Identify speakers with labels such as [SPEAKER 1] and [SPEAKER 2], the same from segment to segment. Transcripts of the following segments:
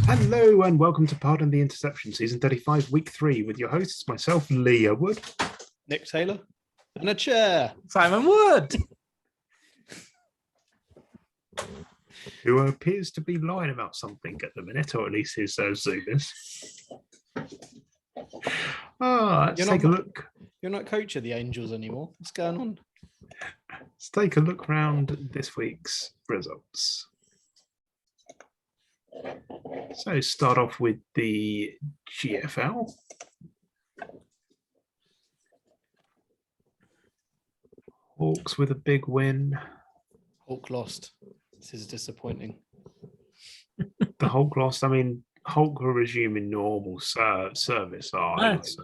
[SPEAKER 1] Hello and welcome to Pardon the Interception, Season 35, Week 3, with your hosts, myself, Leah Wood.
[SPEAKER 2] Nick Taylor. And a chair.
[SPEAKER 3] Simon Wood.
[SPEAKER 1] Who appears to be lying about something at the minute, or at least his Zoom is. Let's take a look.
[SPEAKER 2] You're not coach of the Angels anymore. What's going on?
[SPEAKER 1] Let's take a look round this week's results. So start off with the GFL. Hawks with a big win.
[SPEAKER 2] Hulk lost. This is disappointing.
[SPEAKER 1] The Hulk lost. I mean, Hulk were resuming normal service. I would say.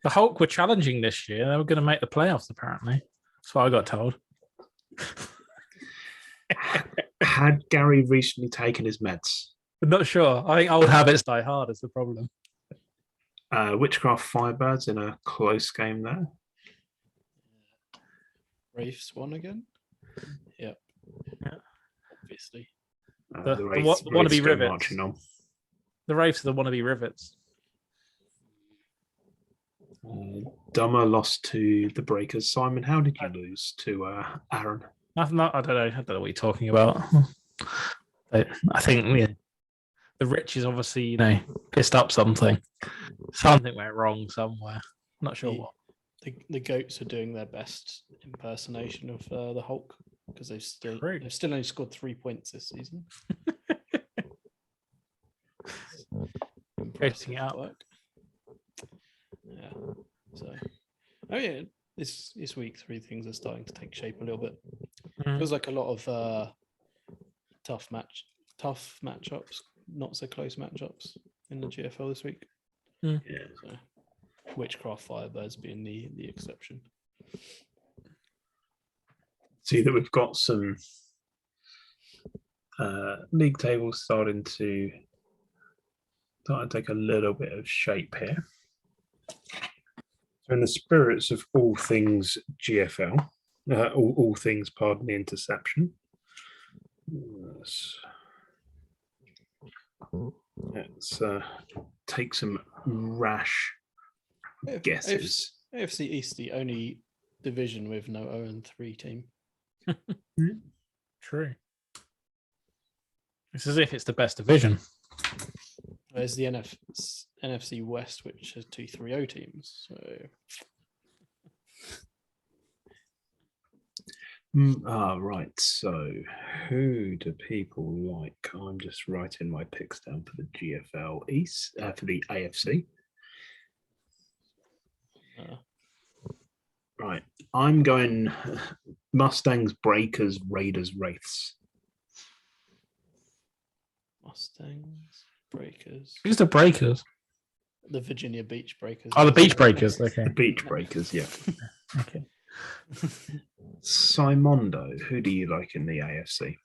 [SPEAKER 3] The Hulk were challenging this year. They were going to make the playoffs, apparently. That's what I got told.
[SPEAKER 1] Had Gary recently taken his meds?
[SPEAKER 3] I'm not sure. I think old habits die hard is the problem.
[SPEAKER 1] Witchcraft Firebirds in a close game there.
[SPEAKER 2] Wraiths won again? Yep.
[SPEAKER 3] Yeah.
[SPEAKER 2] Obviously.
[SPEAKER 3] The wannabe rivets.
[SPEAKER 1] Marching on.
[SPEAKER 3] The Wraiths are the wannabe rivets.
[SPEAKER 1] Dummer lost to the Breakers. Simon, how did you lose to Aaron?
[SPEAKER 3] I don't know. I don't know what you're talking about. I think the Rich is obviously, pissed up something. Something went wrong somewhere. I'm not sure what.
[SPEAKER 2] The Goats are doing their best impersonation of the Hulk because they've still only scored 3 points this season.
[SPEAKER 3] Posting it out.
[SPEAKER 2] Work. Yeah. So, this week 3 things are starting to take shape a little bit. Feels like a lot of tough matchups, not so close matchups in the GFL this week.
[SPEAKER 1] Yeah.
[SPEAKER 2] So, Witchcraft Firebirds being the exception.
[SPEAKER 1] See that we've got some league tables starting to take a little bit of shape here. So in the spirits of all things GFL, all things Pardon the Interception, let's take some rash guesses.
[SPEAKER 2] AFC East, the only division with no 0-3 team.
[SPEAKER 3] True. It's as if it's the best division.
[SPEAKER 2] There's the NFC West, which has 2 3-0 teams. So.
[SPEAKER 1] Right. So, who do people like? I'm just writing my picks down for the GFL East, for the AFC. Right. I'm going Mustangs, Breakers, Raiders, Wraiths.
[SPEAKER 2] Mustangs, Breakers.
[SPEAKER 3] Who's the Breakers?
[SPEAKER 2] The Virginia Beach Breakers.
[SPEAKER 3] Oh, the Beach Breakers. Okay.
[SPEAKER 1] The Beach Breakers, yeah.
[SPEAKER 3] Okay.
[SPEAKER 1] Simondo, who do you like in the AFC?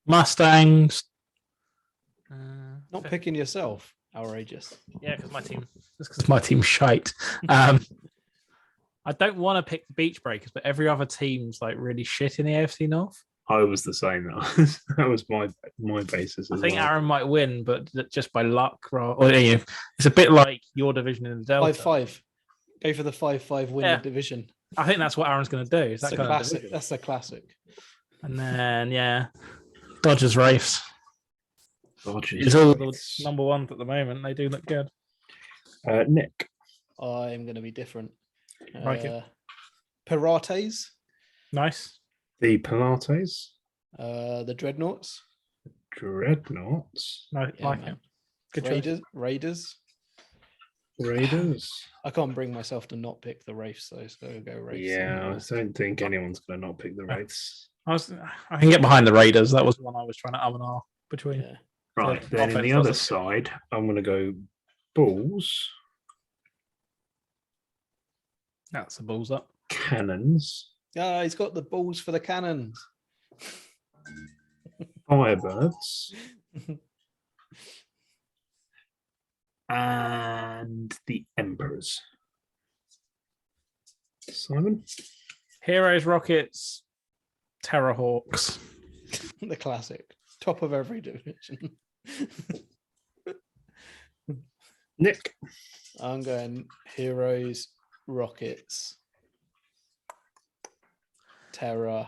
[SPEAKER 3] Mustangs.
[SPEAKER 2] Not picking yourself. Outrageous.
[SPEAKER 3] Yeah, because my team's shite. I don't want to pick the Beach Breakers, but every other team's like really shit in the AFC North.
[SPEAKER 1] I was the same. That was my basis.
[SPEAKER 3] I think Aaron might win, but just by luck. It's a bit like your division in the Delta.
[SPEAKER 2] 5-5. Go for the 5-5 win the division.
[SPEAKER 3] I think that's what Aaron's going to do.
[SPEAKER 2] That's a classic. That's a classic.
[SPEAKER 3] And then Dodgers Wraiths.
[SPEAKER 1] Dodgers.
[SPEAKER 3] It's all the number ones at the moment. They do look good.
[SPEAKER 1] Nick.
[SPEAKER 2] I'm going to be different.
[SPEAKER 3] Like
[SPEAKER 2] Pirates.
[SPEAKER 3] Nice.
[SPEAKER 1] The Pilates.
[SPEAKER 2] The Dreadnoughts.
[SPEAKER 1] Dreadnoughts.
[SPEAKER 3] Like it. Good
[SPEAKER 2] Raiders.
[SPEAKER 1] Raiders.
[SPEAKER 2] I can't bring myself to not pick the Wraiths, though, so I'll go Wraiths.
[SPEAKER 1] Yeah, I don't think anyone's going to not pick the Wraiths.
[SPEAKER 3] I can get behind the Raiders. That was one I was trying to and ah between.
[SPEAKER 2] Yeah.
[SPEAKER 1] Right, then in the other side, I'm going to go Bulls.
[SPEAKER 3] That's the Bulls up.
[SPEAKER 1] Cannons.
[SPEAKER 2] He's got the balls for the Cannons.
[SPEAKER 1] Firebirds. And the Emperors. Simon?
[SPEAKER 3] Heroes, Rockets, Terrorhawks.
[SPEAKER 2] The classic. Top of every division.
[SPEAKER 1] Nick.
[SPEAKER 2] I'm going Heroes, Rockets, Terror.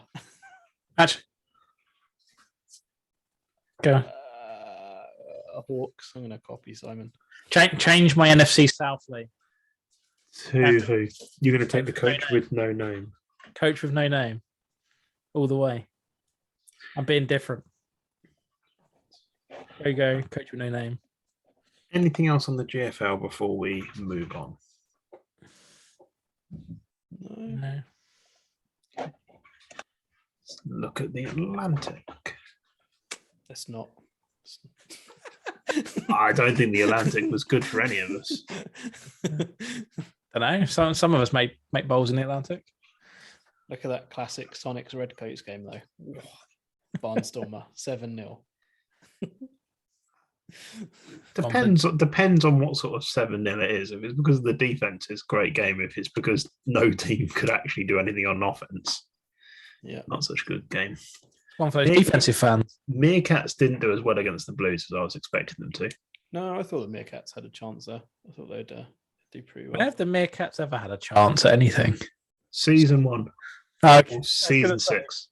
[SPEAKER 3] Actually, go.
[SPEAKER 2] Hawks. I'm going to copy Simon.
[SPEAKER 3] Change my NFC South league.
[SPEAKER 1] Who? You're going to take the coach with no name.
[SPEAKER 3] Coach with no name. All the way. I'm being different. There you go. Coach with no name.
[SPEAKER 1] Anything else on the GFL before we move on?
[SPEAKER 3] No.
[SPEAKER 1] Let's look at the Atlantic.
[SPEAKER 2] That's not.
[SPEAKER 1] I don't think the Atlantic was good for any of us.
[SPEAKER 3] Don't know. Some of us make bowls in the Atlantic.
[SPEAKER 2] Look at that classic Sonics Redcoats game, though. Barnstormer, 7-0.
[SPEAKER 1] Depends on what sort of 7-0 it is. If it's because of the defense, it's a great game. If it's because no team could actually do anything on offense, not such a good game.
[SPEAKER 3] One for those defensive fans.
[SPEAKER 1] Meerkats didn't do as well against the Blues as I was expecting them to.
[SPEAKER 2] No, I thought the Meerkats had a chance there. I thought they'd do pretty well.
[SPEAKER 3] When have the Meerkats ever had a chance at anything?
[SPEAKER 1] Season 1.
[SPEAKER 3] Okay.
[SPEAKER 1] Or season 6.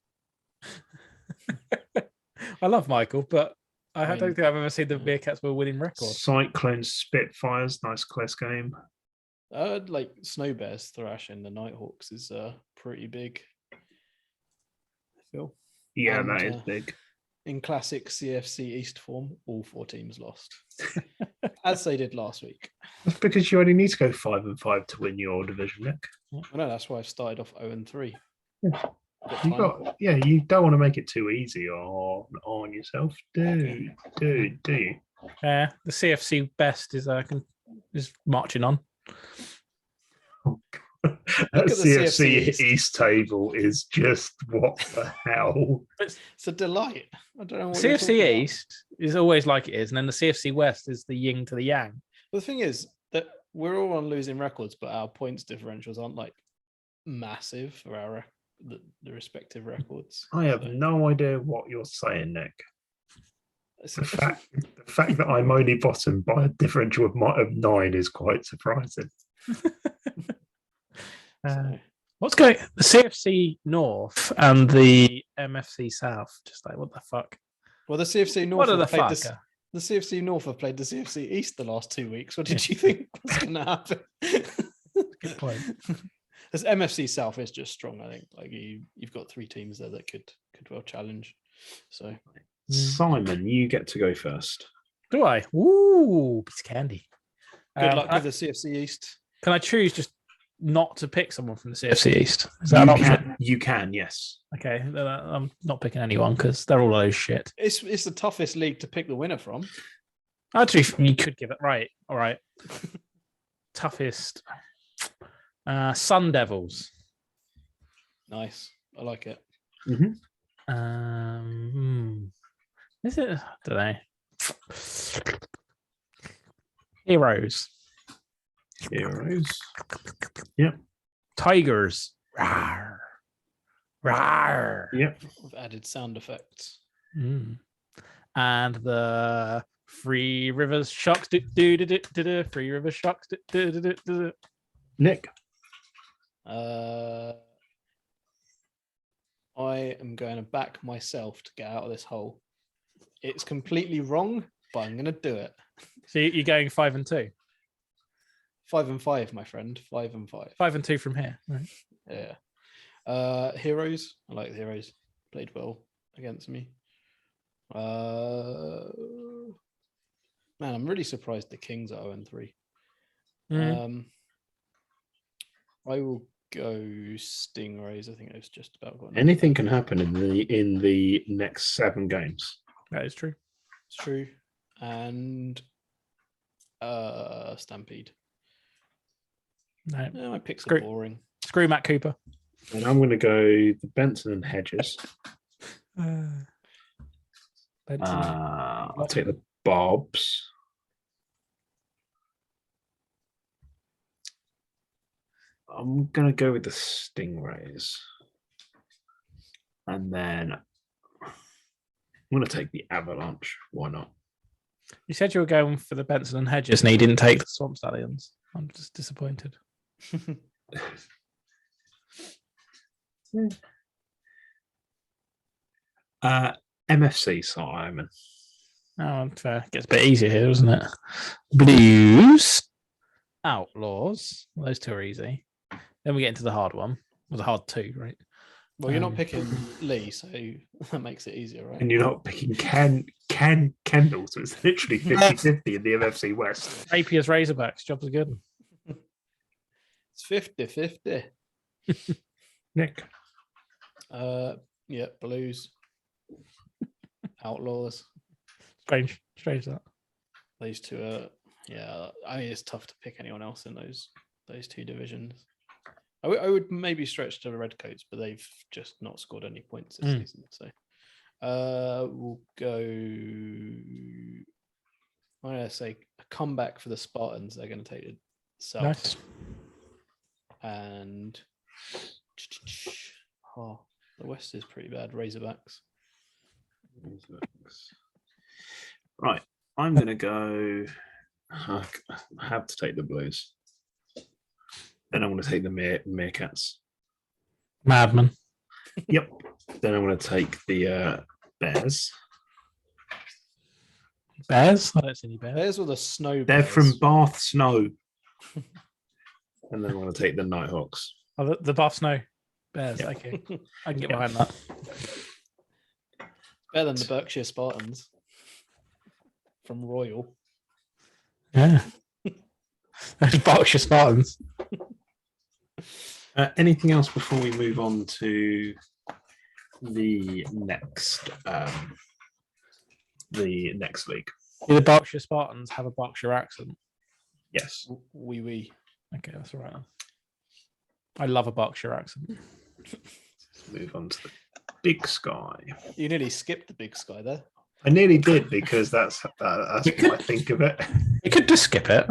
[SPEAKER 3] I love Michael, but I don't think I've ever seen the Meerkats with a winning record.
[SPEAKER 1] Cyclones, Spitfires, nice close game.
[SPEAKER 2] Like Snow Bears thrashing the Nighthawks is pretty big. I feel.
[SPEAKER 1] Yeah, that is big.
[SPEAKER 2] In classic CFC East form, all 4 teams lost, as they did last week.
[SPEAKER 1] That's because you only need to go 5-5 to win your division, Nick.
[SPEAKER 2] I know, that's why I've started off 0-3.
[SPEAKER 1] You don't want to make it too easy on yourself, do you?
[SPEAKER 3] Yeah, the CFC best is marching on.
[SPEAKER 1] That CFC East table is just what the hell?
[SPEAKER 2] It's a delight. I don't know what
[SPEAKER 3] CFC East is always like it is, and then the CFC West is the yin to the yang.
[SPEAKER 2] Well, the thing is that we're all on losing records, but our points differentials aren't like massive for our the respective records.
[SPEAKER 1] I have no idea what you're saying, Nick. The fact that I'm only bottom by a differential of 9 is quite surprising.
[SPEAKER 3] What's going? The CFC North and the MFC South. Just like, what the fuck?
[SPEAKER 2] Well, the CFC North.
[SPEAKER 3] What the fuck?
[SPEAKER 2] The CFC North have played the CFC East the last 2 weeks. What did you think was going to happen?
[SPEAKER 3] Good point.
[SPEAKER 2] This MFC South is just strong. I think like you've got 3 teams there that could well challenge. So,
[SPEAKER 1] Simon, you get to go first.
[SPEAKER 3] Do I? Ooh, piece of candy.
[SPEAKER 2] Good luck with the CFC East.
[SPEAKER 3] Can I choose just not to pick someone from the CFC East? Is that an option?
[SPEAKER 1] You can, yes.
[SPEAKER 3] Okay, I'm not picking anyone because they're all those shit.
[SPEAKER 2] It's the toughest league to pick the winner from.
[SPEAKER 3] Actually, you could give it right. All right. Toughest. Sun Devils.
[SPEAKER 2] Nice. I like it.
[SPEAKER 1] Mm-hmm.
[SPEAKER 3] Is it? I don't know. Heroes.
[SPEAKER 1] Yep.
[SPEAKER 3] Tigers. Rawr. Rawr.
[SPEAKER 1] Yep.
[SPEAKER 2] With added sound effects.
[SPEAKER 3] And the Three Rivers Sharks. Three Rivers Sharks.
[SPEAKER 1] Nick.
[SPEAKER 2] I am going to back myself to get out of this hole. It's completely wrong, but I'm going to do it.
[SPEAKER 3] So you're going 5-2?
[SPEAKER 2] 5-5, my friend. 5-5.
[SPEAKER 3] 5-2 from here. Right.
[SPEAKER 2] Yeah. Heroes. I like the Heroes. Played well against me. Man, I'm really surprised the Kings are 0-3. I will go Stingrays. I think it's just about got
[SPEAKER 1] anything can happen in the next 7 games.
[SPEAKER 3] That is true.
[SPEAKER 2] It's true. And Stampede.
[SPEAKER 3] No,
[SPEAKER 2] my picks are boring.
[SPEAKER 3] Screw Matt Cooper.
[SPEAKER 1] And I'm going to go the Benson and Hedges. I'll take the Bobs. I'm going to go with the Stingrays. And then I'm going to take the Avalanche. Why not?
[SPEAKER 3] You said you were going for the Benson and Hedges, and he didn't take the Swamp Stallions. I'm just disappointed.
[SPEAKER 1] MFC Simon.
[SPEAKER 3] Oh, fair. Gets a bit easier here, doesn't it? Blues, Outlaws. Well, those two are easy. Then we get into the hard one. Well, the hard two, right?
[SPEAKER 2] Well, you're not picking Lee, so that makes it easier, right?
[SPEAKER 1] And you're not picking Kendall, so it's literally 50-50 in the MFC West.
[SPEAKER 3] Rapier's Razorbacks. Jobs are good.
[SPEAKER 2] It's 50-50.
[SPEAKER 1] Nick.
[SPEAKER 2] Yeah, Blues, Outlaws.
[SPEAKER 3] Strange that.
[SPEAKER 2] Those two are, yeah. I mean, it's tough to pick anyone else in those two divisions. I would maybe stretch to the Redcoats, but they've just not scored any points this season. So we'll go. I'm going to say a comeback for the Spartans. They're going to take it south.
[SPEAKER 3] Nice.
[SPEAKER 2] And the West is pretty bad. Razorbacks.
[SPEAKER 1] Right. I'm going to go. I have to take the Blues. Then I'm going to take the Meerkats.
[SPEAKER 3] Madman.
[SPEAKER 1] Yep. Then I'm going to take the Bears.
[SPEAKER 3] Bears? I don't see any bears.
[SPEAKER 2] Bears or the Snow Bears?
[SPEAKER 1] They're from Bath Snow. And then I'm going to take the Nighthawks.
[SPEAKER 3] Oh, the Bath Snow Bears.
[SPEAKER 1] Yep.
[SPEAKER 3] Okay. I can get behind that.
[SPEAKER 2] Better than the Berkshire Spartans from Royal.
[SPEAKER 3] Yeah. Those Berkshire Spartans.
[SPEAKER 1] Anything else before we move on to the next league?
[SPEAKER 3] Do the Berkshire Spartans have a Berkshire accent?
[SPEAKER 1] Yes.
[SPEAKER 2] Oui.
[SPEAKER 3] Okay, that's all right. I love a Berkshire accent.
[SPEAKER 1] Let's move on to the Big Sky.
[SPEAKER 2] You nearly skipped the Big Sky there.
[SPEAKER 1] I nearly did because that's what I think of it.
[SPEAKER 3] You could just skip it.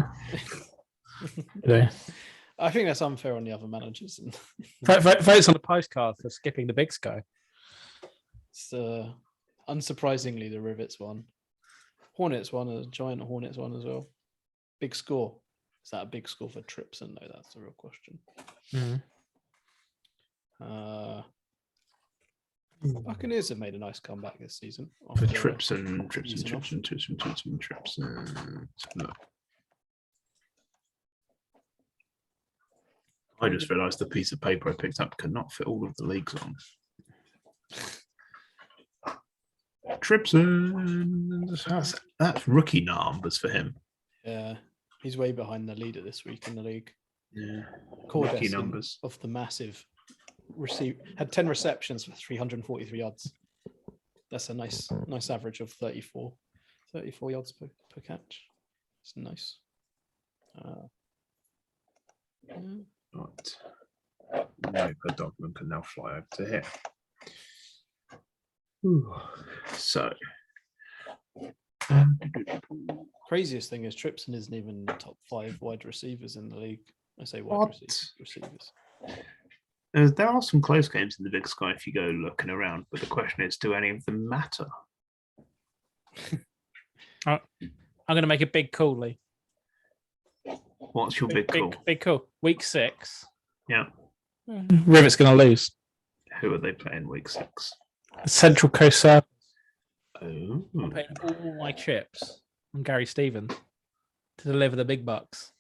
[SPEAKER 2] I think that's unfair on the other managers.
[SPEAKER 3] Votes on the postcard for skipping the Big Sky.
[SPEAKER 2] It's unsurprisingly the Rivets one. Hornets one, a giant Hornets one as well. Big score. Is that a big score for Tripson? No, that's the real question. Buccaneers have made a nice comeback this season.
[SPEAKER 1] For Tripson. No. I just realised the piece of paper I picked up could not fit all of the leagues on. Tripson. That's rookie numbers for him.
[SPEAKER 2] Yeah, he's way behind the leader this week in the league.
[SPEAKER 1] Yeah,
[SPEAKER 2] Rookie
[SPEAKER 1] numbers
[SPEAKER 2] of the massive had 10 receptions for 343 yards. That's a nice average of 34 yards per catch. It's nice.
[SPEAKER 1] Right. Nope, Dogman can now fly over to here. Ooh. So,
[SPEAKER 2] craziest thing is Tripson isn't even the top 5 wide receivers in the league. I say wide receivers.
[SPEAKER 1] There are some close games in the Big Sky if you go looking around, but the question is, do any of them matter?
[SPEAKER 3] I'm going to make a big call, Lee.
[SPEAKER 1] What's your big call?
[SPEAKER 3] Big call. Week 6.
[SPEAKER 1] Yeah.
[SPEAKER 3] Rivet's going to lose.
[SPEAKER 1] Who are they playing week 6?
[SPEAKER 3] Central Coast Serpents.
[SPEAKER 1] Oh.
[SPEAKER 3] I'm putting all my chips on Gary Stevens to deliver the big bucks.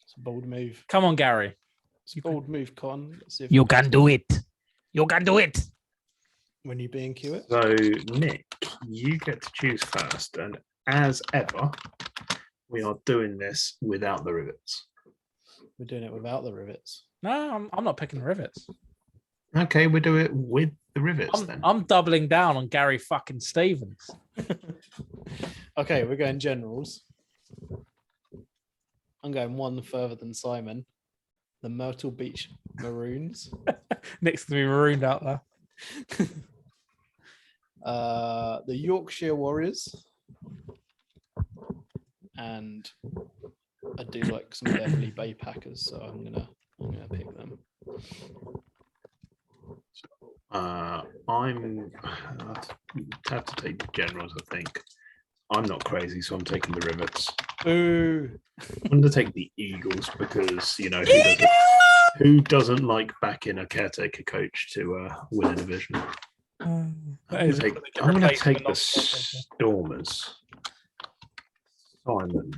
[SPEAKER 2] It's a bold move.
[SPEAKER 3] Come on, Gary.
[SPEAKER 2] It's a bold move, Con.
[SPEAKER 3] You can do it. You can do it.
[SPEAKER 2] When you being it.
[SPEAKER 1] So, Nick, you get to choose first, and as ever, we are doing this without the rivets.
[SPEAKER 2] We're doing it without the rivets.
[SPEAKER 3] No, I'm not picking the rivets.
[SPEAKER 1] Okay, we do it with the rivets then.
[SPEAKER 3] I'm doubling down on Gary fucking Stevens.
[SPEAKER 2] Okay, we're going generals. I'm going one further than Simon. The Myrtle Beach Maroons.
[SPEAKER 3] Nick's going to be marooned out there.
[SPEAKER 2] The Yorkshire Warriors. And I do like some Beverly Bay Packers, so I'm gonna pick them.
[SPEAKER 1] I'm have to take the generals, I think. I'm not crazy, so I'm taking the Rivets.
[SPEAKER 2] Boo.
[SPEAKER 1] I'm going to take the Eagles because, you know, who doesn't like backing a caretaker coach to win a division? I'm going to take the Stormers. Simon.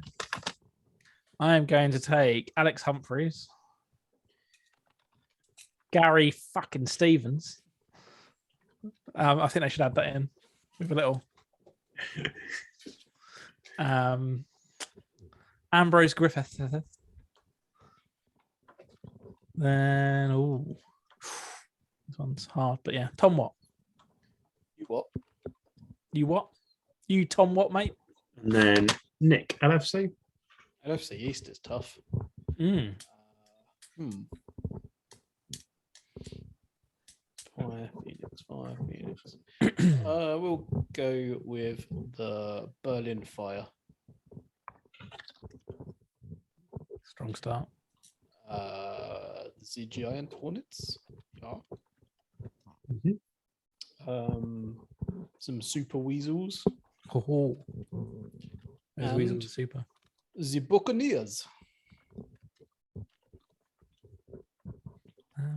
[SPEAKER 3] I am going to take Alex Humphreys, Gary fucking Stevens. I think they should add that in with a little. Ambrose Griffith. Then, this one's hard, but yeah. Tom Watt.
[SPEAKER 2] You what?
[SPEAKER 3] You what? You Tom Watt, mate?
[SPEAKER 1] And then Nick, LFC.
[SPEAKER 2] LFC East is tough. Fire Phoenix. We'll go with the Berlin Fire.
[SPEAKER 3] Strong start.
[SPEAKER 2] The Giant Hornets. Yeah. Some Super Weasels.
[SPEAKER 3] Oh, those
[SPEAKER 2] And
[SPEAKER 3] weasels are super.
[SPEAKER 2] The Buccaneers.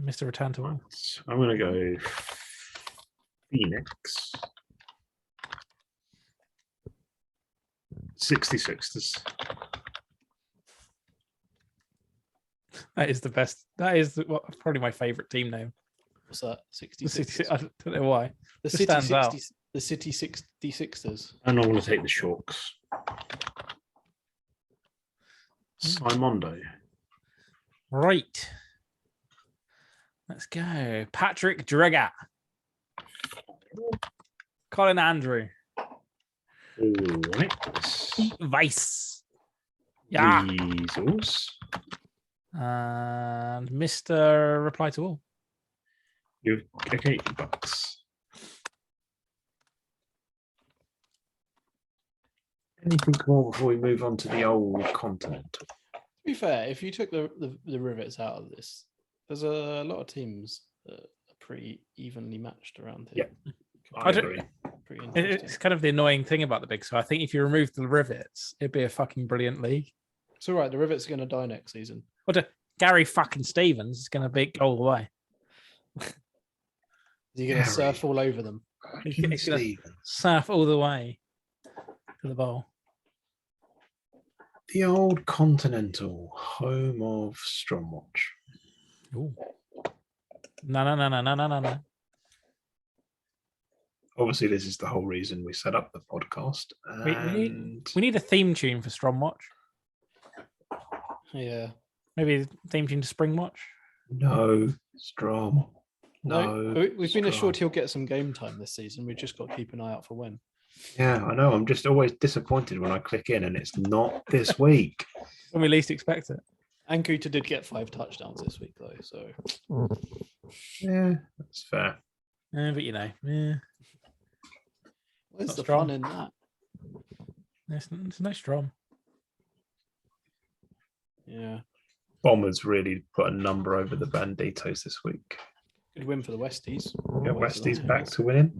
[SPEAKER 3] Mr. Return to All.
[SPEAKER 1] I'm going to go Phoenix. 66ers.
[SPEAKER 3] That is the best. That is probably my favorite team name.
[SPEAKER 2] What's that? 66.
[SPEAKER 3] I don't know why.
[SPEAKER 2] The
[SPEAKER 3] It
[SPEAKER 2] City
[SPEAKER 3] stands out.
[SPEAKER 2] 60, the City 66ers.
[SPEAKER 1] And I'm going to take the Sharks. Simondo.
[SPEAKER 3] Right. Let's go. Patrick Dreger. Colin Andrew.
[SPEAKER 1] Right.
[SPEAKER 3] Vice. Yeah.
[SPEAKER 1] Weasels.
[SPEAKER 3] And Mr. Reply to All.
[SPEAKER 1] Okay, Bucks. Anything more before we move on to the old continent?
[SPEAKER 2] To be fair, if you took the rivets out of this, there's a lot of teams that are pretty evenly matched around here.
[SPEAKER 1] Yeah, I agree.
[SPEAKER 2] Pretty interesting.
[SPEAKER 3] It's kind of the annoying thing about the Big So. I think if you remove the rivets, it'd be a fucking brilliant league.
[SPEAKER 2] It's all right. The rivets are going to die next season.
[SPEAKER 3] Gary fucking Stevens is going to be all the way.
[SPEAKER 2] You're going to surf all over them.
[SPEAKER 3] He's going to surf all the way to the bowl.
[SPEAKER 1] The old Continental, home of Stromwatch.
[SPEAKER 3] Ooh. No.
[SPEAKER 1] Obviously, this is the whole reason we set up the podcast.
[SPEAKER 3] We need a theme tune for Stromwatch.
[SPEAKER 2] Yeah.
[SPEAKER 3] Maybe a theme tune to Springwatch.
[SPEAKER 1] No, Strom. No.
[SPEAKER 2] We've been assured he'll get some game time this season. We've just got to keep an eye out for when.
[SPEAKER 1] Yeah, I know. I'm just always disappointed when I click in and it's not this week.
[SPEAKER 3] When we least expect it.
[SPEAKER 2] Ankuta did get 5 touchdowns this week, though. So
[SPEAKER 1] Yeah, that's fair.
[SPEAKER 3] But you know, yeah.
[SPEAKER 2] Where's
[SPEAKER 3] Not
[SPEAKER 2] the
[SPEAKER 3] strong.
[SPEAKER 2] fun in that?
[SPEAKER 3] It's no Strom.
[SPEAKER 2] Yeah.
[SPEAKER 1] Bombers really put a number over the Banditos this week.
[SPEAKER 2] Good win for the Westies.
[SPEAKER 1] Yeah, Westies back to winning.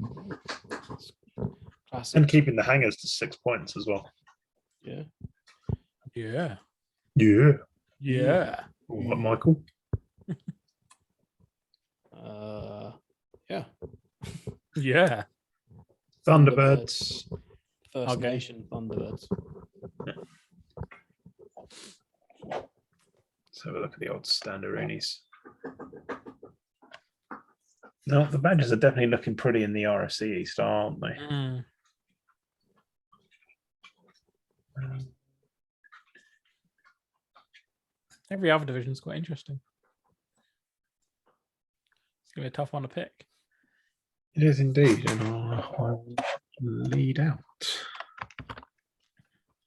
[SPEAKER 2] Classic.
[SPEAKER 1] And keeping the hangers to 6 points as well.
[SPEAKER 2] Yeah.
[SPEAKER 3] Yeah.
[SPEAKER 1] Yeah.
[SPEAKER 3] Yeah.
[SPEAKER 1] What, Michael?
[SPEAKER 2] Yeah.
[SPEAKER 3] Yeah.
[SPEAKER 1] Thunderbirds.
[SPEAKER 2] First
[SPEAKER 3] Okay.
[SPEAKER 2] Nation Thunderbirds.
[SPEAKER 1] Let's have a look at the old Standaroonies. No, the Badgers are definitely looking pretty in the RFC East, aren't they?
[SPEAKER 3] Every other division is quite interesting. It's going to be a tough one to pick.
[SPEAKER 1] It is indeed, and I'll lead out.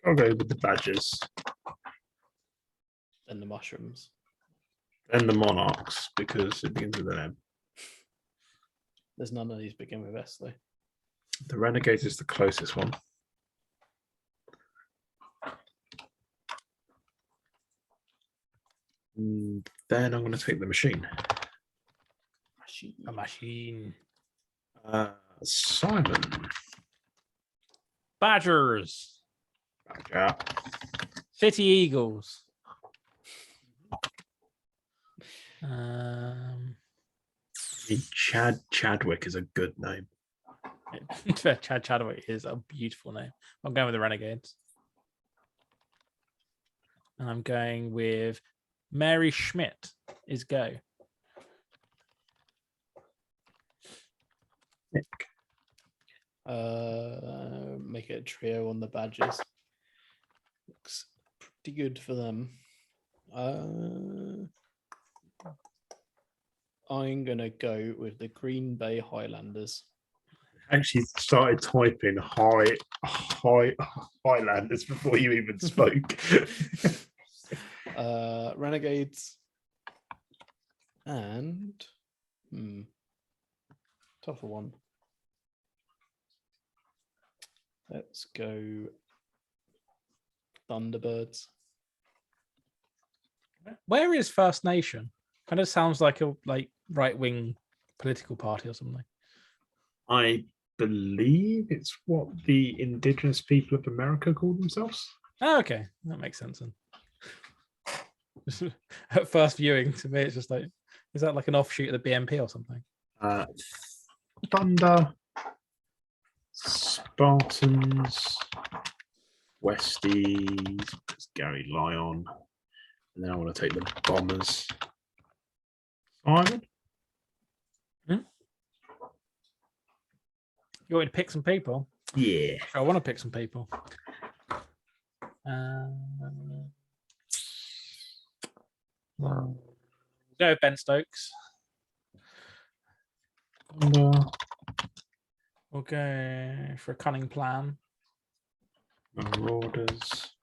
[SPEAKER 1] I'll go with the Badgers
[SPEAKER 2] And the Mushrooms.
[SPEAKER 1] and the Monarchs because it begins with an M.
[SPEAKER 2] There's none of these begin with S, though.
[SPEAKER 1] The Renegades is the closest one. Then I'm going to take the Machine.
[SPEAKER 3] A machine.
[SPEAKER 1] Simon.
[SPEAKER 3] Badgers.
[SPEAKER 1] Yeah.
[SPEAKER 3] City Eagles.
[SPEAKER 1] Chadwick is a good name.
[SPEAKER 3] Chad Chadwick is a beautiful name. I'm going with the Renegades. And I'm going with Mary Schmidt is go.
[SPEAKER 1] Nick.
[SPEAKER 2] Make it a trio on the Badgers. Looks pretty good for them. I'm gonna go with the Green Bay Highlanders.
[SPEAKER 1] Actually started typing Highlanders before you even spoke.
[SPEAKER 2] Renegades and tougher one. Let's go Thunderbirds.
[SPEAKER 3] Where is First Nation? Kind of sounds like a right-wing political party or something.
[SPEAKER 1] I believe it's what the indigenous people of America call themselves.
[SPEAKER 3] Oh, okay, that makes sense then. At first viewing, to me, it's just like, is that like an offshoot of the BNP or something?
[SPEAKER 1] Thunder, Spartans, Westies, Gary Lyon, and then I want to take the Bombers. Simon?
[SPEAKER 3] You want me to pick some people?
[SPEAKER 1] Yeah.
[SPEAKER 3] I want to pick some people. Go Ben Stokes. We'll go for a cunning plan.
[SPEAKER 1] Marauders.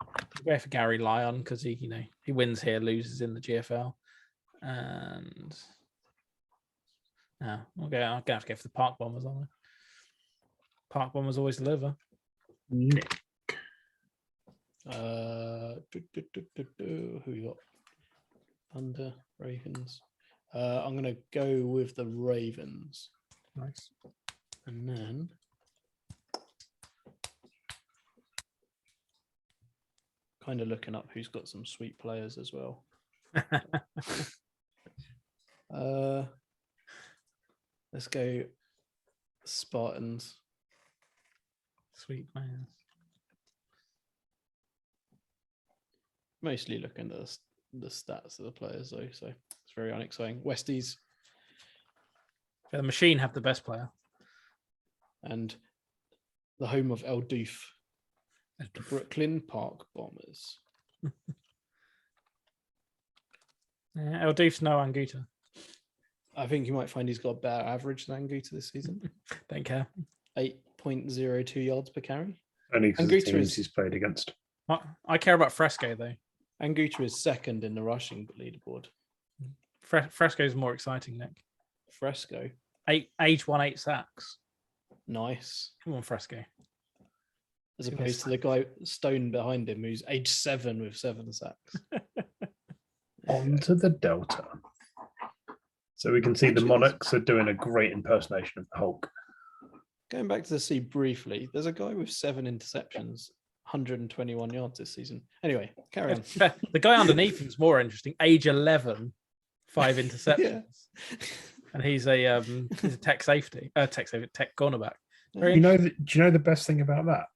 [SPEAKER 3] We'll go for Gary Lyon because he wins here, loses in the GFL. And I'm gonna have to go for the Park Bombers, aren't I? Park Bombers always deliver.
[SPEAKER 1] Nick.
[SPEAKER 2] Who you got? Thunder, Ravens. I'm gonna go with the Ravens.
[SPEAKER 3] Nice.
[SPEAKER 2] And then kind of looking up who's got some sweet players as well. Let's go Spartans.
[SPEAKER 3] Sweet players.
[SPEAKER 2] Mostly looking at the stats of the players though, so it's very unexciting. Westies.
[SPEAKER 3] The Machine have the best player.
[SPEAKER 2] And the home of El Doof, the Brooklyn Park Bombers.
[SPEAKER 3] El Doof's no Anguta.
[SPEAKER 2] I think you might find he's got a better average than Anguta this season.
[SPEAKER 3] Don't care.
[SPEAKER 2] 8.02 yards per carry.
[SPEAKER 1] Only because the teams he's played against.
[SPEAKER 3] I care about Fresco though.
[SPEAKER 2] Anguta is second in the rushing leaderboard.
[SPEAKER 3] Fresco is more exciting, Nick.
[SPEAKER 2] Fresco.
[SPEAKER 3] Age 8 sacks.
[SPEAKER 2] Nice.
[SPEAKER 3] Come on, Fresco.
[SPEAKER 2] As opposed to the guy Stone behind him who's age 7 with 7 sacks.
[SPEAKER 1] On to the Delta. So we can see the Monarchs are doing a great impersonation of the Hulk.
[SPEAKER 2] Going back to the sea briefly, there's a guy with 7 interceptions, 121 yards this season. Anyway, carry on.
[SPEAKER 3] The guy underneath him is more interesting. Age 11, 5 interceptions. Yeah. And he's a tech cornerback.
[SPEAKER 1] Do you know the best thing about that?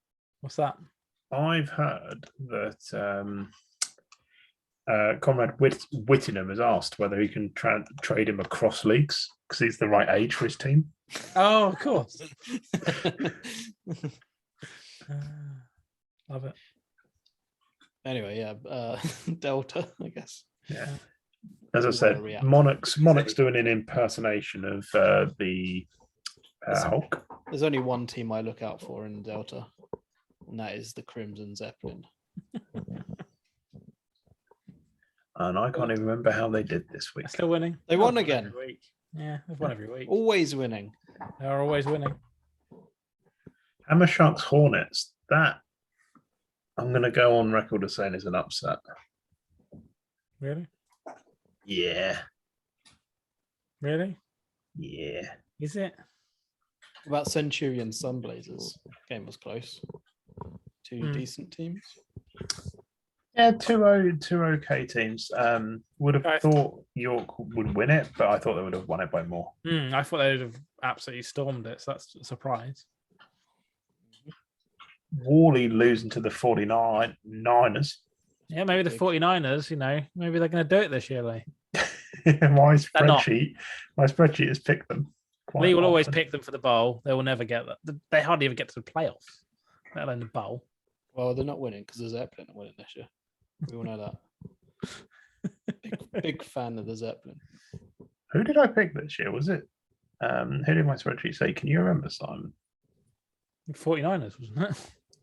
[SPEAKER 3] What's that?
[SPEAKER 1] I've heard that Conrad Whittingham has asked whether he can trade him across leagues because he's the right age for his team.
[SPEAKER 3] Oh, of course. Love it.
[SPEAKER 2] Anyway, yeah, Delta, I guess.
[SPEAKER 1] Yeah. As I said, Monarchs doing an impersonation of the Hulk.
[SPEAKER 2] There's only one team I look out for in Delta, and that is the Crimson Zeppelin.
[SPEAKER 1] And I can't even remember how they did this week.
[SPEAKER 3] They're still winning.
[SPEAKER 2] They won again.
[SPEAKER 3] Every week. Yeah, they've won every week.
[SPEAKER 2] Always winning.
[SPEAKER 3] They're always winning.
[SPEAKER 1] Hammer Sharks Hornets. That I'm going to go on record as saying is an upset.
[SPEAKER 3] Really?
[SPEAKER 1] Yeah.
[SPEAKER 3] Really?
[SPEAKER 1] Yeah.
[SPEAKER 3] Is it?
[SPEAKER 2] About Centurion Sunblazers. Game was close. Two decent teams.
[SPEAKER 1] Yeah, two okay teams. Would have thought York would win it, but I thought they would have won it by more.
[SPEAKER 3] I thought they would have absolutely stormed it, so that's a surprise.
[SPEAKER 1] Worley losing to the 49ers.
[SPEAKER 3] Yeah, maybe the 49ers, maybe they're going to do it this year, Lee.
[SPEAKER 1] My spreadsheet has picked them.
[SPEAKER 3] Lee will always pick them for the bowl. They will never get that. They hardly ever get to the playoffs, let alone the bowl.
[SPEAKER 2] Well, they're not winning because the Zeppelin are winning this year. We all know that. Big fan of the Zeppelin.
[SPEAKER 1] Who did I pick this year? Was it? Who did my spreadsheet say? Can you remember, Simon?
[SPEAKER 3] 49ers, wasn't it?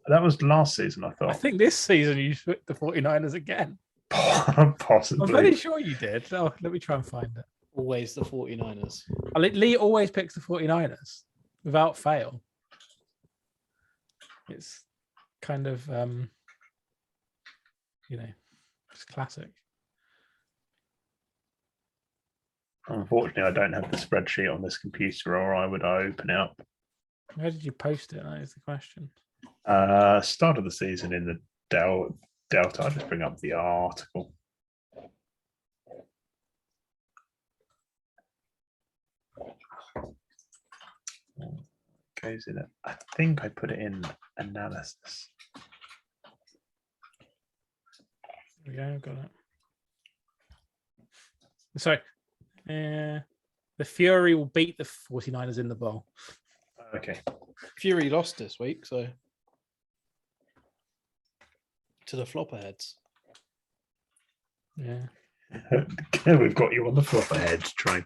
[SPEAKER 1] That was last season, I thought.
[SPEAKER 3] I think this season you picked the 49ers again.
[SPEAKER 1] Possibly.
[SPEAKER 3] I'm very sure you did. Oh, let me try and find it.
[SPEAKER 2] Always the 49ers.
[SPEAKER 3] Lee always picks the 49ers without fail. It's kind of, it's classic.
[SPEAKER 1] Unfortunately, I don't have the spreadsheet on this computer, or I would open it up.
[SPEAKER 3] Where did you post it? That is the question.
[SPEAKER 1] Start of the season in the Delta. I'll just bring up the article. Goes in it. I think I put it in analysis.
[SPEAKER 3] Yeah, I've got it. Sorry. The Fury will beat the 49ers in the bowl.
[SPEAKER 1] Okay.
[SPEAKER 2] Fury lost this week, so to the Flopperheads.
[SPEAKER 3] Yeah.
[SPEAKER 1] We've got you on the Flopperhead train.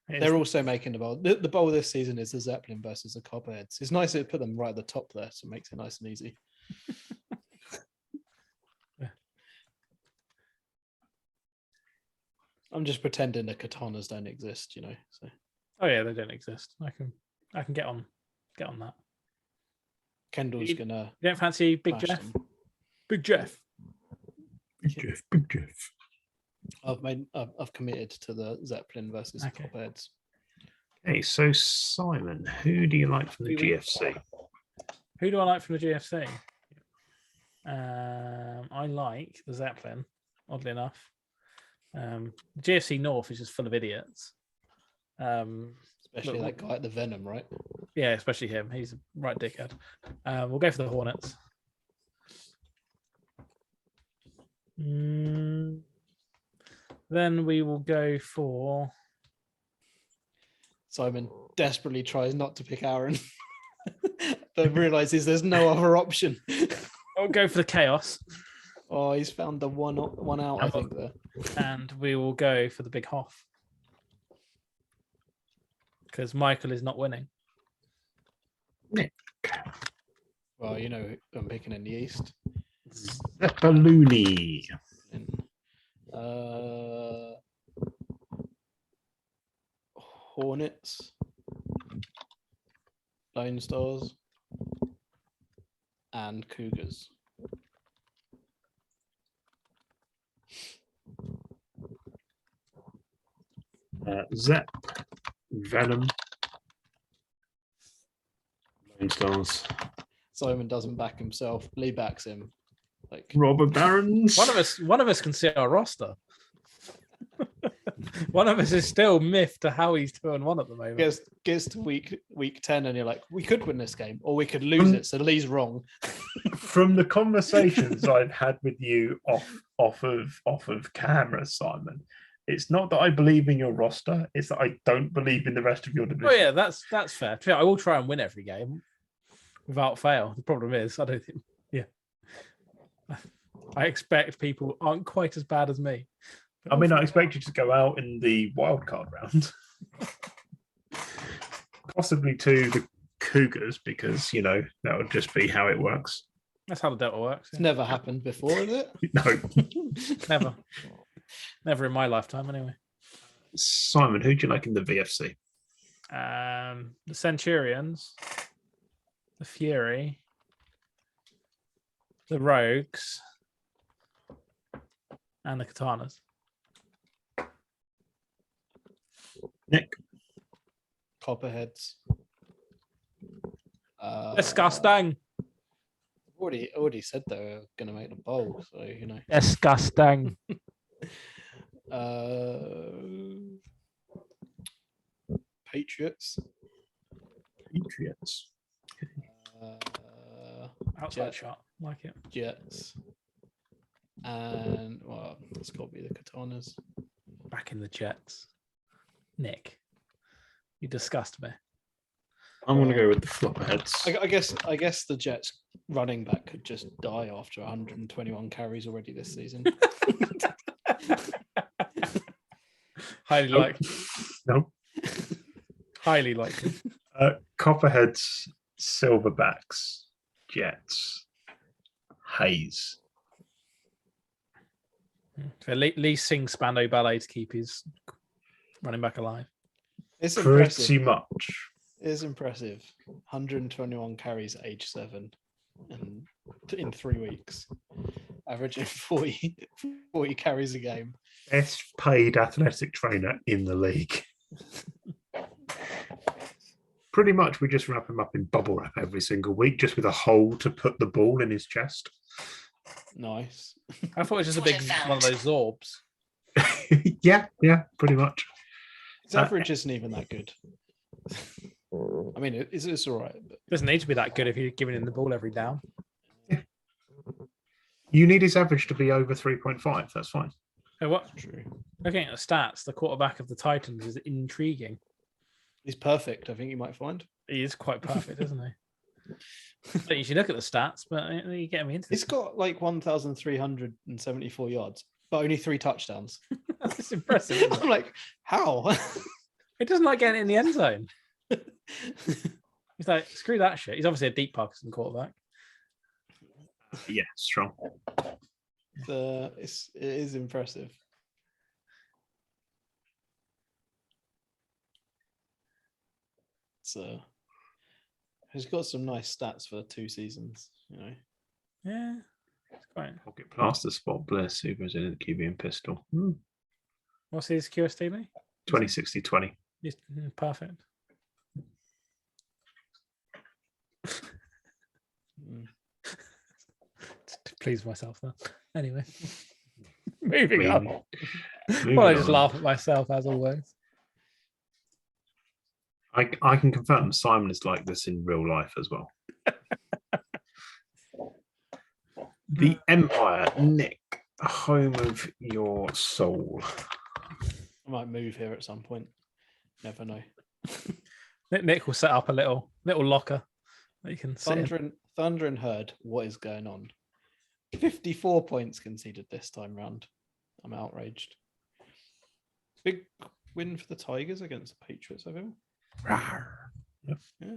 [SPEAKER 2] They're also making the bowl. The bowl this season is the Zeppelin versus the Copperheads. It's nice to put them right at the top there, so it makes it nice and easy. I'm just pretending the katanas don't exist, So.
[SPEAKER 3] Oh yeah, they don't exist. I can get on that.
[SPEAKER 2] Kendall's gonna.
[SPEAKER 3] You don't fancy Big
[SPEAKER 2] smash
[SPEAKER 3] Jeff?
[SPEAKER 2] them.
[SPEAKER 3] Big Jeff.
[SPEAKER 1] Big Jeff.
[SPEAKER 2] I've committed to the Zeppelin versus the Copperheads.
[SPEAKER 1] Okay, so Simon, who do you like from the GFC?
[SPEAKER 3] Who do I like from the GFC? I like the Zeppelin, oddly enough. GFC North is just full of idiots.
[SPEAKER 2] Especially that guy at the Venom, right?
[SPEAKER 3] Yeah, especially him. He's a right dickhead. We'll go for the Hornets. Then we will go for...
[SPEAKER 2] Simon desperately tries not to pick Aaron, but realizes there's no other option.
[SPEAKER 3] I'll go for the Chaos.
[SPEAKER 2] Oh, he's found the one out, I think, there.
[SPEAKER 3] And we will go for the Big Hoff. Because Michael is not winning.
[SPEAKER 1] Nick.
[SPEAKER 2] Well, I'm picking in the East.
[SPEAKER 1] Zeppelini.
[SPEAKER 2] Hornets, Lone Stars, and Cougars.
[SPEAKER 1] Zep, Venom, Lone Stars.
[SPEAKER 2] Simon doesn't back himself. Lee backs him. Like
[SPEAKER 1] Robber Barons.
[SPEAKER 3] One of us can see our roster. One of us is still miffed to how he's 2-1 at the moment.
[SPEAKER 2] Gets to week 10 and you're like, we could win this game or we could lose it. So Lee's wrong.
[SPEAKER 1] From the conversations I've had with you off of camera, Simon, it's not that I believe in your roster; it's that I don't believe in the rest of your division.
[SPEAKER 3] Oh yeah, that's fair. I will try and win every game without fail. The problem is, I don't think. Yeah, I expect people aren't quite as bad as me.
[SPEAKER 1] I mean, I expect you to go out in the wildcard round, possibly to the Cougars, because that would just be how it works.
[SPEAKER 3] That's how the Delta works.
[SPEAKER 2] It's never happened before, is it?
[SPEAKER 3] No, never in my lifetime, anyway.
[SPEAKER 1] Simon, who do you like in the VFC?
[SPEAKER 3] The Centurions, the Fury, the Rogues, and the Katanas.
[SPEAKER 1] Nick.
[SPEAKER 2] Copperheads.
[SPEAKER 3] Disgusting.
[SPEAKER 2] Already said they were going to make the bowl, so
[SPEAKER 3] Disgusting.
[SPEAKER 2] Patriots.
[SPEAKER 3] Outside shot, like it.
[SPEAKER 2] Jets. And it's got to be the Katanas.
[SPEAKER 3] Back in the Jets. Nick, you disgust me.
[SPEAKER 1] I'm going to go with the Flopperheads.
[SPEAKER 2] I guess the Jets running back could just die after 121 carries already this season.
[SPEAKER 3] Highly likely.
[SPEAKER 1] No.
[SPEAKER 3] Highly likely.
[SPEAKER 1] Copperheads, Silverbacks, Jets, Hayes.
[SPEAKER 3] So at least sing Spando Ballet to keep his running back alive.
[SPEAKER 2] It's
[SPEAKER 1] Pretty
[SPEAKER 2] impressive.
[SPEAKER 1] much.
[SPEAKER 2] It's impressive. 121 carries at age 7 and in 3 weeks. Averaging 40 carries a game.
[SPEAKER 1] Best paid athletic trainer in the league. Pretty much we just wrap him up in bubble wrap every single week, just with a hole to put the ball in his chest.
[SPEAKER 2] Nice.
[SPEAKER 3] I thought it was just a big one of those Zorbs.
[SPEAKER 1] yeah, pretty much.
[SPEAKER 2] His average isn't even that good. I mean, it's all right. But...
[SPEAKER 3] It doesn't need to be that good if you're giving him the ball every down.
[SPEAKER 1] Yeah. You need his average to be over 3.5. That's fine.
[SPEAKER 3] So what?
[SPEAKER 2] True.
[SPEAKER 3] Looking at the stats, the quarterback of the Titans is intriguing.
[SPEAKER 2] He's perfect, I think you might find.
[SPEAKER 3] He is quite perfect, isn't he? So you should look at the stats, but you get me into
[SPEAKER 2] He's got like 1,374 yards, but only 3 touchdowns.
[SPEAKER 3] That's impressive. Isn't it?
[SPEAKER 2] I'm like, how?
[SPEAKER 3] He doesn't like getting in the end zone. He's like, screw that shit. He's obviously a deep Parkinson quarterback.
[SPEAKER 1] Yeah, strong.
[SPEAKER 2] It is impressive. So he's got some nice stats for 2 seasons,
[SPEAKER 3] Yeah, it's quite.
[SPEAKER 1] Pocket plaster spot Bliss, who goes in the QB and pistol.
[SPEAKER 3] What's his QSTB?
[SPEAKER 1] 20-60-20.
[SPEAKER 3] He's perfect. To please myself there. Anyway, moving on. Well, I just laugh at myself as always.
[SPEAKER 1] I can confirm Simon is like this in real life as well. The Empire, Nick, home of your soul.
[SPEAKER 2] I might move here at some point. Never know.
[SPEAKER 3] Nick will set up a little locker that you can sit in.
[SPEAKER 2] Thunder and Herd, what is going on? 54 points conceded this time round. I'm outraged. Big win for the Tigers against the Patriots, I think.
[SPEAKER 1] Yep.
[SPEAKER 2] Yeah.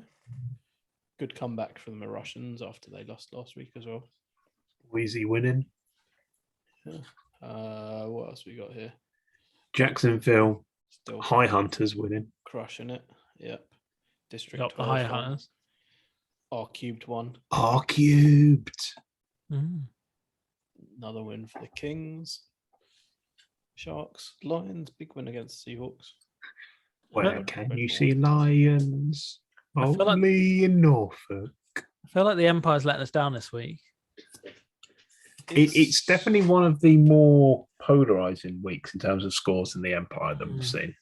[SPEAKER 2] Good comeback from the Russians after they lost last week as well.
[SPEAKER 1] Wheezy winning.
[SPEAKER 2] Yeah. What else we got here?
[SPEAKER 1] Jacksonville,
[SPEAKER 2] Still
[SPEAKER 1] High Hunters winning.
[SPEAKER 2] crushing it. Yep. District
[SPEAKER 3] Got the
[SPEAKER 2] 12
[SPEAKER 3] High
[SPEAKER 2] won.
[SPEAKER 3] Hunters.
[SPEAKER 2] R cubed one.
[SPEAKER 1] R cubed.
[SPEAKER 2] Another win for the Kings. Sharks, Lions, big win against Seahawks.
[SPEAKER 1] Where can you see lions?
[SPEAKER 3] I feel like-
[SPEAKER 1] Only in Norfolk.
[SPEAKER 3] I feel like the Empire's letting us down this week.
[SPEAKER 1] It's definitely one of the more polarizing weeks in terms of scores in the Empire that we've seen.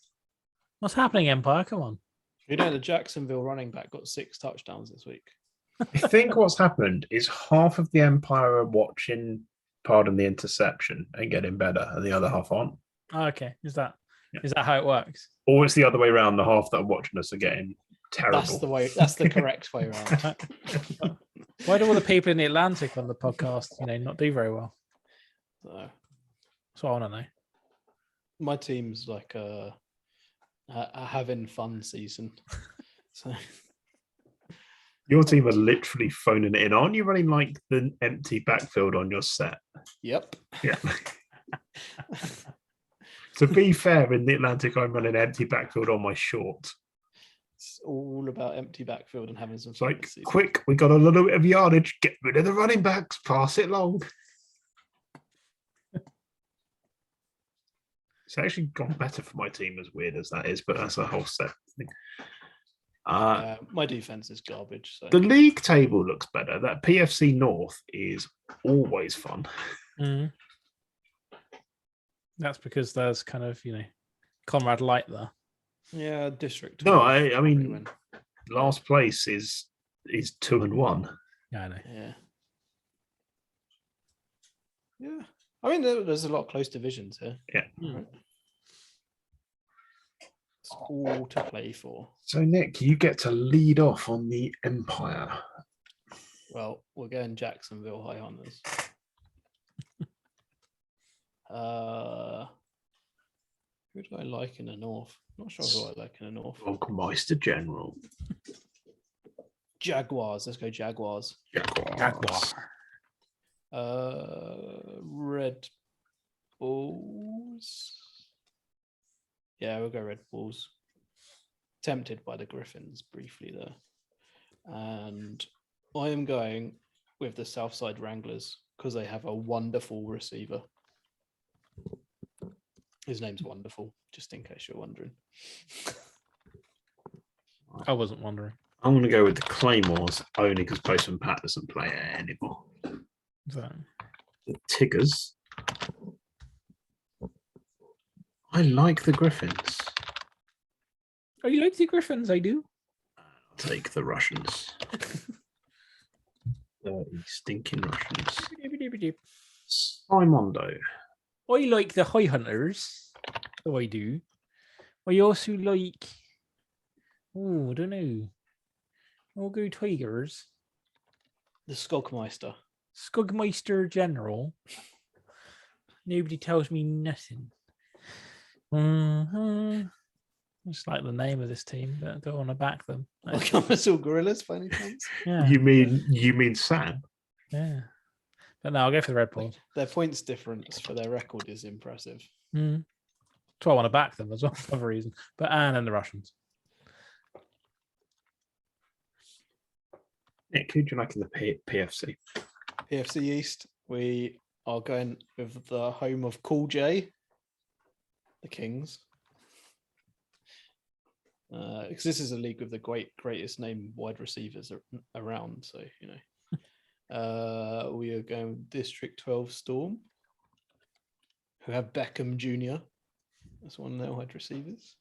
[SPEAKER 3] What's happening, Empire? Come on.
[SPEAKER 2] The Jacksonville running back got 6 touchdowns this week.
[SPEAKER 1] I think what's happened is half of the Empire are watching Pardon the Interception and getting better, and the other half aren't.
[SPEAKER 3] Oh, okay. Is that how it works?
[SPEAKER 1] Or it's the other way around. The half that are watching us are getting terrible.
[SPEAKER 2] That's the correct way around.
[SPEAKER 3] Why do all the people in the Atlantic on the podcast, not do very well?
[SPEAKER 2] So,
[SPEAKER 3] That's what I want to know.
[SPEAKER 2] my team's like a having fun season. So
[SPEAKER 1] Your team are literally phoning it in. Aren't you running like the empty backfield on your set?
[SPEAKER 2] yep.
[SPEAKER 1] Yeah. To be fair, in the Atlantic, I'm running empty backfield on my short.
[SPEAKER 2] It's all about empty backfield and having some
[SPEAKER 1] It's
[SPEAKER 2] fun
[SPEAKER 1] like,
[SPEAKER 2] this season.
[SPEAKER 1] quick, we got a little bit of yardage. Get rid of the running backs. Pass it long. It's actually gone better for my team, as weird as that is, but that's a whole set thing.
[SPEAKER 2] My defense is garbage. So.
[SPEAKER 1] The league table looks better. That PFC North is always fun.
[SPEAKER 3] Mm. That's because there's kind of, Conrad Light there.
[SPEAKER 2] Yeah, district.
[SPEAKER 1] No, I mean, last place is 2-1.
[SPEAKER 3] Yeah, I know.
[SPEAKER 2] Yeah. I mean, there's a lot of close divisions here.
[SPEAKER 1] Yeah.
[SPEAKER 2] Right. It's all to play for.
[SPEAKER 1] So, Nick, you get to lead off on the Empire.
[SPEAKER 2] Well, we're going Jacksonville High Hunters. Who do I like in the North? Not sure who I like in the North.
[SPEAKER 1] Meister General.
[SPEAKER 2] Jaguars. Let's go Jaguars.
[SPEAKER 3] Jaguar.
[SPEAKER 2] Red Bulls. Yeah, we'll go Red Bulls. Tempted by the Griffins briefly there. And I am going with the Southside Wranglers because they have a wonderful receiver. His name's Wonderful, just in case you're wondering.
[SPEAKER 3] I wasn't wondering.
[SPEAKER 1] I'm going to go with the Claymores only because Postman Pat doesn't play it anymore.
[SPEAKER 3] So.
[SPEAKER 1] The Tigers. I like the Griffins.
[SPEAKER 3] Oh, you like the Griffins? I do.
[SPEAKER 1] I'll take the Russians. Dirty, stinking Russians. Simondo.
[SPEAKER 3] I like the High Hunters. Oh, I do. I also like. Oh, I don't know. I'll go Tigers.
[SPEAKER 2] The Skogmeister.
[SPEAKER 3] Skogmeister General. Nobody tells me nothing. Just like the name of this team, but I don't want to back them.
[SPEAKER 2] Like all Gorillas, by any chance?
[SPEAKER 3] Yeah.
[SPEAKER 1] You mean Sam?
[SPEAKER 3] Yeah. But no, I'll go for the Red Bulls.
[SPEAKER 2] Their points difference for their record is impressive.
[SPEAKER 3] Mm. So I want to back them as well for other reason. And then the Russians.
[SPEAKER 1] Nick, who do you like in the PFC?
[SPEAKER 2] PFC East, we are going with the home of Cool J, the Kings. Because this is a league with the greatest name wide receivers around. So, we are going with District 12 Storm, who have Beckham Jr. That's one of their wide receivers.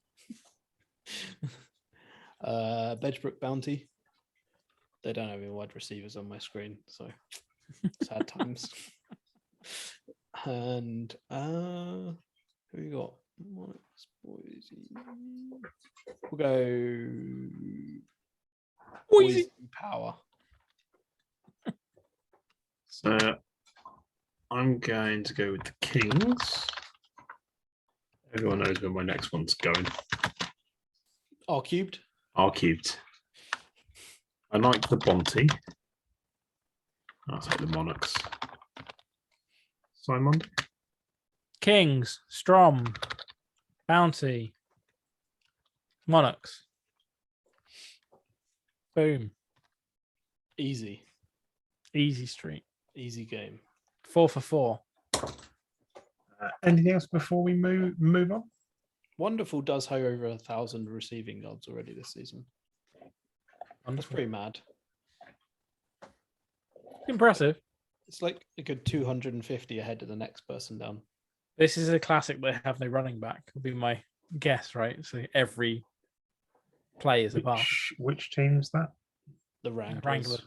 [SPEAKER 2] Bedgebrook Bounty. They don't have any wide receivers on my screen, so sad times. And who we got? Boise. We'll go Boise Power.
[SPEAKER 1] So I'm going to go with the Kings. Everyone knows where my next one's going.
[SPEAKER 2] R cubed.
[SPEAKER 1] R cubed. I like the Bonte. I'll take the Monarchs. Simon.
[SPEAKER 3] Kings, Strom, Bounty, Monarchs. Boom.
[SPEAKER 2] Easy.
[SPEAKER 3] Easy street.
[SPEAKER 2] Easy game.
[SPEAKER 3] 4 for 4.
[SPEAKER 1] Anything else before we move on?
[SPEAKER 2] Wonderful does have over 1,000 receiving yards already this season. That's pretty mad.
[SPEAKER 3] Impressive.
[SPEAKER 2] It's like a good 250 ahead of the next person down.
[SPEAKER 3] This is a classic. They have no running back. Would be my guess, right? So every play is a pass.
[SPEAKER 1] Which team is that?
[SPEAKER 2] The Wranglers.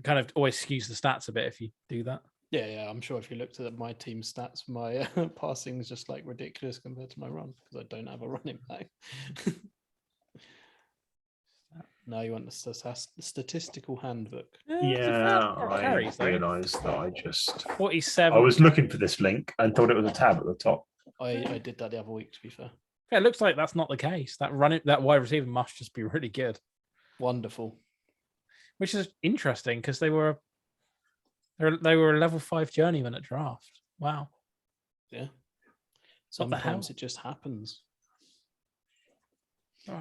[SPEAKER 3] Kind of always skews the stats a bit if you do that.
[SPEAKER 2] Yeah. I'm sure if you looked at my team stats, my passing is just like ridiculous compared to my run because I don't have a running back. No, you want the statistical handbook.
[SPEAKER 1] Yeah, I realised that I just
[SPEAKER 3] 47.
[SPEAKER 1] I was looking for this link and thought it was a tab at the top.
[SPEAKER 2] I did that the other week, to be fair.
[SPEAKER 3] Yeah, it looks like that's not the case. That wide receiver must just be really good.
[SPEAKER 2] Wonderful.
[SPEAKER 3] Which is interesting because they were a level 5 journeyman at draft. Wow.
[SPEAKER 2] Yeah. Sometimes it just happens.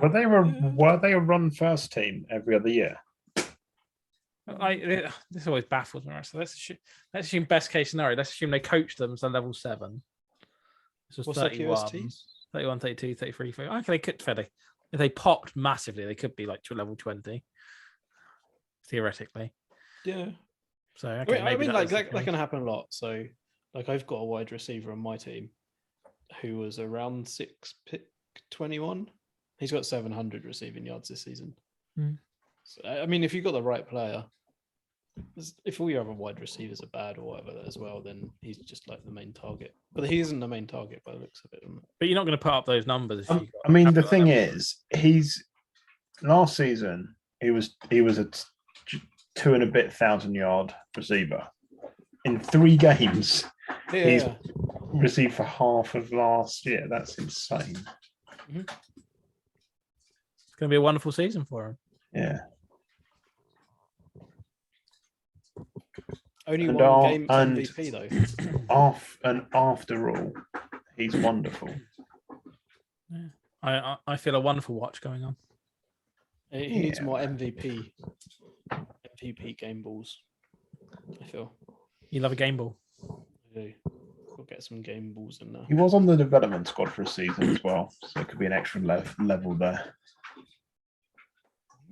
[SPEAKER 1] Were they a run first team every other year?
[SPEAKER 3] This always baffles me. So let's assume best case scenario. Let's assume they coached them to level 7. This was 31, 32, 33. Okay, they could fairly. If they popped massively, they could be like to level 20, theoretically.
[SPEAKER 2] Yeah.
[SPEAKER 3] So okay,
[SPEAKER 2] I mean, like
[SPEAKER 3] that
[SPEAKER 2] that can happen a lot. So, like, I've got a wide receiver on my team who was around 6'21". He's got 700 receiving yards this season. So, I mean, if you've got the right player, if all your other wide receivers are bad or whatever as well, then he's just like the main target. But he isn't the main target by the looks of it.
[SPEAKER 3] But you're not going to put up those numbers.
[SPEAKER 1] I mean, the thing is, last season he was a 2 and a bit 1,000-yard receiver. In 3 games, he's received for half of last year. That's insane.
[SPEAKER 3] Mm-hmm. It's going to be a wonderful season for him.
[SPEAKER 1] Yeah.
[SPEAKER 2] Only one game MVP though.
[SPEAKER 1] After all, he's wonderful.
[SPEAKER 3] Yeah. I feel a wonderful watch going on.
[SPEAKER 2] He needs more MVP game balls. I feel.
[SPEAKER 3] You love a game ball.
[SPEAKER 2] I do. We'll get some game balls in there.
[SPEAKER 1] He was on the development squad for a season as well, so it could be an extra level there.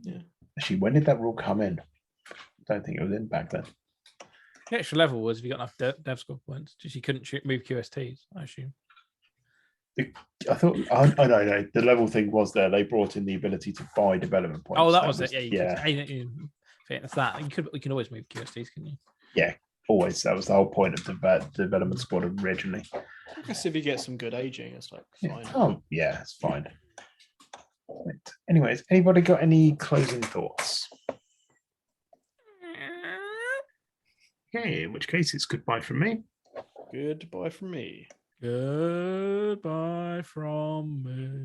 [SPEAKER 2] Yeah.
[SPEAKER 1] Actually, when did that rule come in? I don't think it was in back then.
[SPEAKER 3] The extra level was if you got enough dev score points, just you couldn't move QSTs, I assume.
[SPEAKER 1] I thought, no. The level thing was there. They brought in the ability to buy development points.
[SPEAKER 3] Oh, that was it. Yeah,
[SPEAKER 2] It's
[SPEAKER 3] that. You can always move QSTs, can you?
[SPEAKER 1] Yeah, always. That was the whole point of the development squad originally.
[SPEAKER 2] I guess if you get some good aging, it's like fine.
[SPEAKER 1] Oh, yeah, it's fine. Right. Anyways, anybody got any closing thoughts? Okay, in which case it's goodbye from me.
[SPEAKER 2] Goodbye from me.
[SPEAKER 3] Goodbye from me.